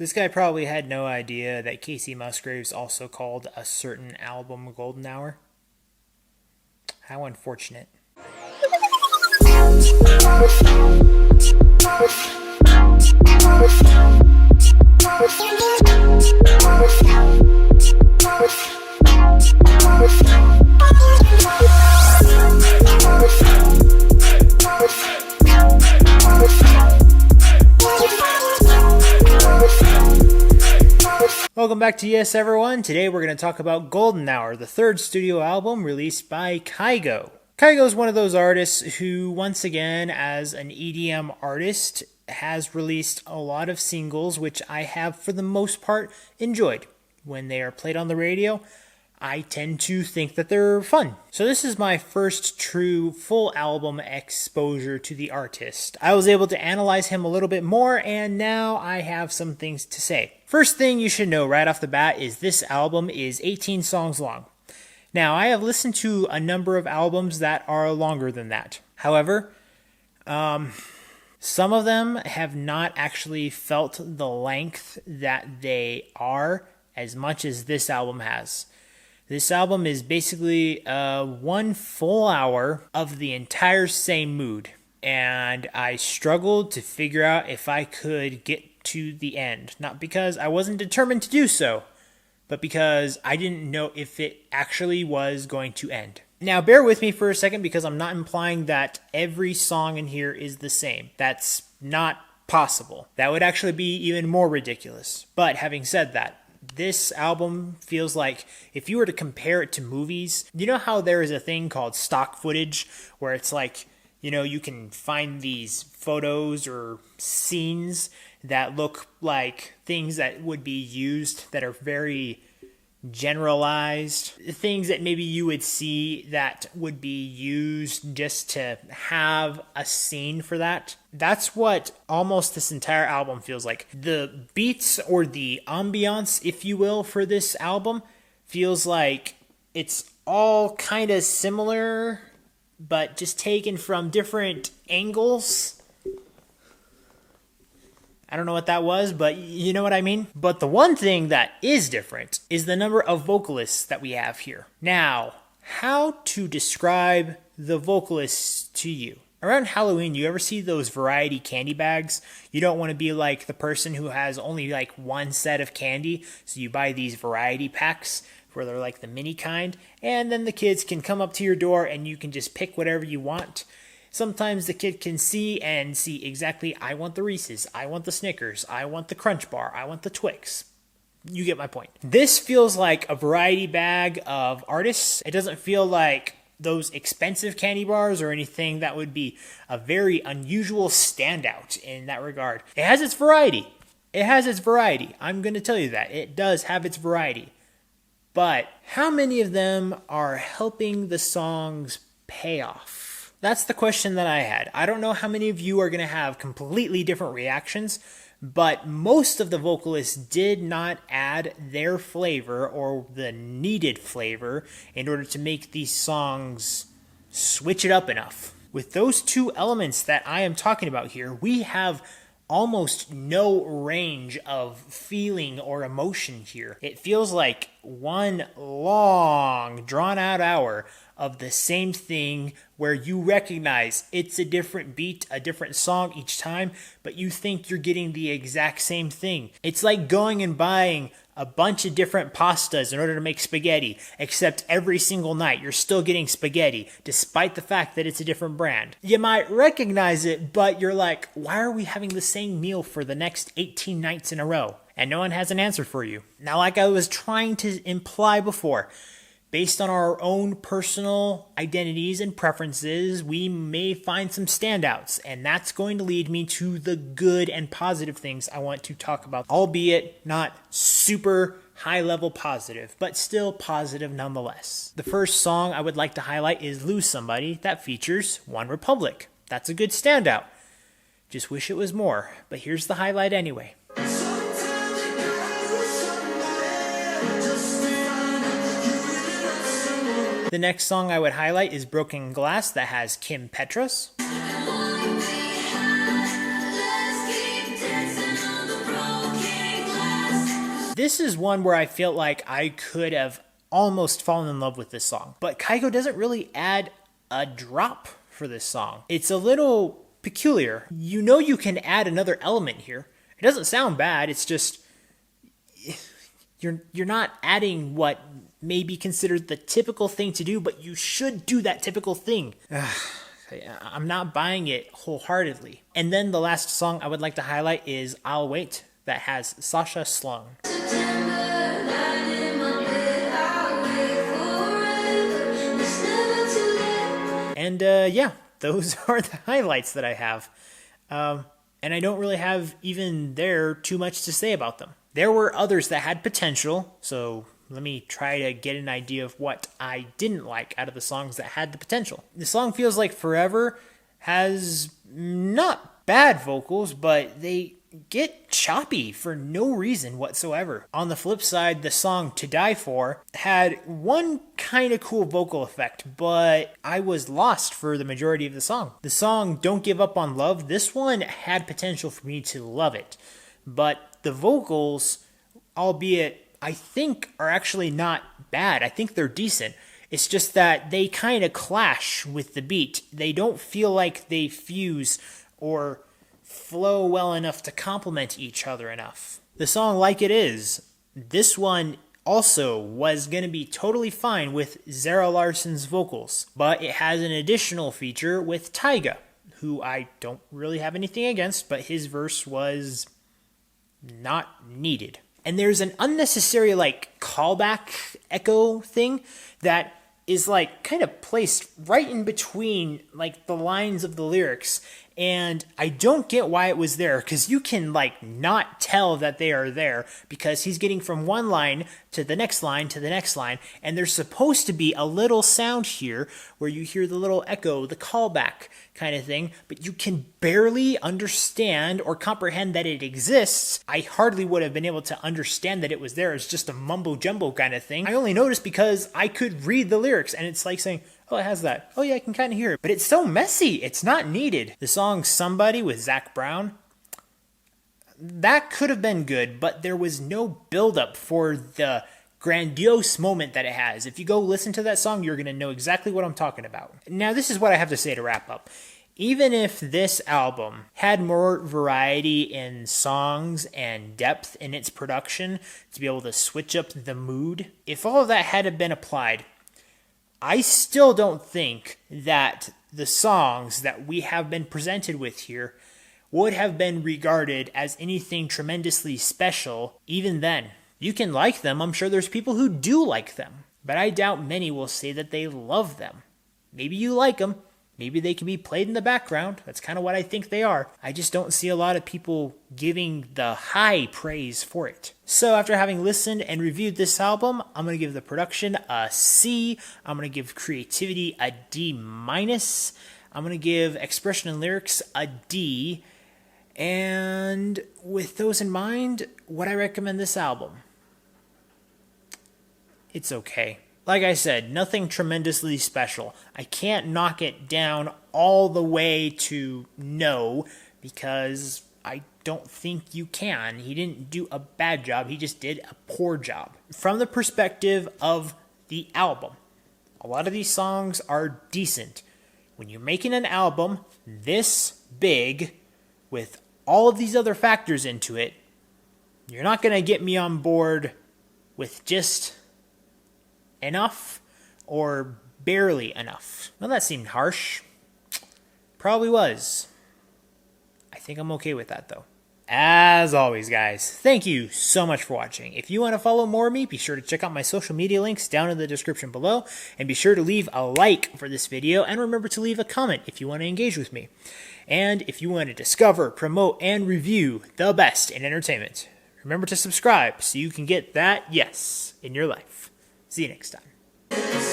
This guy probably had no idea that Casey Musgraves also called a certain album Golden Hour. How unfortunate. Welcome back to Y.E.S, everyone. Today we're going to talk about Golden Hour, the third studio album released by Kygo. Kygo is one of those artists who, once again, as an EDM artist, has released a lot of singles, which I have, for the most part, enjoyed. When they are played on the radio, I tend to think that they're fun. So this is my first true full album exposure to the artist. I was able to analyze him a little bit more, and now I have some things to say. First thing you should know right off the bat is this album is 18 songs long. Now, I have listened to a number of albums that are longer than that. However, some of them have not actually felt the length that they are as much as this album has. This album is basically 1 full hour of the entire same mood. And I struggled to figure out if I could get to the end. Not because I wasn't determined to do so, but because I didn't know if it actually was going to end. Now, bear with me for a second, because I'm not implying that every song in here is the same. That's not possible. That would actually be even more ridiculous. But having said that, this album feels like, if you were to compare it to movies, you know how there is a thing called stock footage, where it's like, you can find these photos or scenes that look like things that would be used, that are very generalized, things that maybe you would see that would be used just to have a scene for that. That's what almost this entire album feels like. The beats, or the ambiance, if you will, for this album feels like it's all kind of similar, but just taken from different angles. I don't know what that was, but you know what I mean? But the one thing that is different is the number of vocalists that we have here. Now, how to describe the vocalists to you? Around Halloween, you ever see those variety candy bags? You don't want to be like the person who has only like one set of candy, so you buy these variety packs where they're like the mini kind, and then the kids can come up to your door and you can just pick whatever you want. Sometimes the kid can see exactly, I want the Reese's, I want the Snickers, I want the Crunch Bar, I want the Twix. You get my point. This feels like a variety bag of artists. It doesn't feel like those expensive candy bars or anything that would be a very unusual standout in that regard. It has its variety. I'm going to tell you that. It does have its variety. But how many of them are helping the songs pay off? That's the question that I had. I don't know how many of you are going to have completely different reactions, but most of the vocalists did not add their flavor, or the needed flavor, in order to make these songs switch it up enough. With those two elements that I am talking about here, we have almost no range of feeling or emotion here. It feels like one long, drawn-out hour of the same thing, where you recognize it's a different beat, a different song each time, but you think you're getting the exact same thing. It's like going and buying a bunch of different pastas in order to make spaghetti, except every single night you're still getting spaghetti, despite the fact that it's a different brand. You might recognize it, but you're like, why are we having the same meal for the next 18 nights in a row? And no one has an answer for you. Now, like I was trying to imply before, based on our own personal identities and preferences, we may find some standouts, and that's going to lead me to the good and positive things I want to talk about, albeit not super high-level positive, but still positive nonetheless. The first song I would like to highlight is Lose Somebody, that features OneRepublic. That's a good standout. Just wish it was more, but here's the highlight anyway. The next song I would highlight is Broken Glass, that has Kim Petras. This is one where I feel like I could have almost fallen in love with this song. But Kygo doesn't really add a drop for this song. It's a little peculiar. You know you can add another element here. It doesn't sound bad, it's just you're not adding what may be considered the typical thing to do, but you should do that typical thing. I'm not buying it wholeheartedly. And then the last song I would like to highlight is I'll Wait, that has Sasha Sloan. And yeah, those are the highlights that I have. And I don't really have even there too much to say about them. There were others that had potential, so let me try to get an idea of what I didn't like out of the songs that had the potential. The song Feels Like Forever has not bad vocals, but they get choppy for no reason whatsoever. On the flip side, the song To Die For had one kind of cool vocal effect, but I was lost for the majority of the song. The song Don't Give Up on Love, this one had potential for me to love it, but the vocals, albeit I think are actually not bad. I think they're decent. It's just that they kind of clash with the beat. They don't feel like they fuse or flow well enough to complement each other enough. The song Like It Is, this one also was going to be totally fine with Zara Larsson's vocals, but it has an additional feature with Kygo, who I don't really have anything against, but his verse was not needed. And there's an unnecessary callback echo thing that is kind of placed right in between the lines of the lyrics, and I don't get why it was there, because you can not tell that they are there, because he's getting from one line to the next line to the next line, and there's supposed to be a little sound here where you hear the little echo, the callback kind of thing, but you can barely understand or comprehend that it exists. I hardly would have been able to understand that it was there. It's just a mumbo jumbo kind of thing. I only noticed because I could read the lyrics, and it's like saying, oh, it has that. Oh yeah, I can kind of hear it. But it's so messy, it's not needed. The song Somebody with Zac Brown, that could have been good, but there was no buildup for the grandiose moment that it has. If you go listen to that song, you're going to know exactly what I'm talking about. Now, this is what I have to say to wrap up. Even if this album had more variety in songs and depth in its production to be able to switch up the mood, if all of that had been applied, I still don't think that the songs that we have been presented with here would have been regarded as anything tremendously special even then. You can like them, I'm sure there's people who do like them, but I doubt many will say that they love them. Maybe you like them, maybe they can be played in the background, that's kind of what I think they are. I just don't see a lot of people giving the high praise for it. So after having listened and reviewed this album, I'm going to give the production a C, I'm going to give creativity a D-, I'm going to give expression and lyrics a D, and with those in mind, would I recommend this album? It's okay. Like I said, nothing tremendously special. I can't knock it down all the way to no, because I don't think you can. He didn't do a bad job, he just did a poor job. From the perspective of the album, a lot of these songs are decent. When you're making an album this big, with all of these other factors into it, you're not going to get me on board with just enough or barely enough. Well, that seemed harsh. Probably was. I think I'm okay with that, though. As always, guys, thank you so much for watching. If you want to follow more of me, be sure to check out my social media links down in the description below, and be sure to leave a like for this video, and remember to leave a comment if you want to engage with me. And if you want to discover, promote, and review the best in entertainment, remember to subscribe so you can get that yes in your life. See you next time.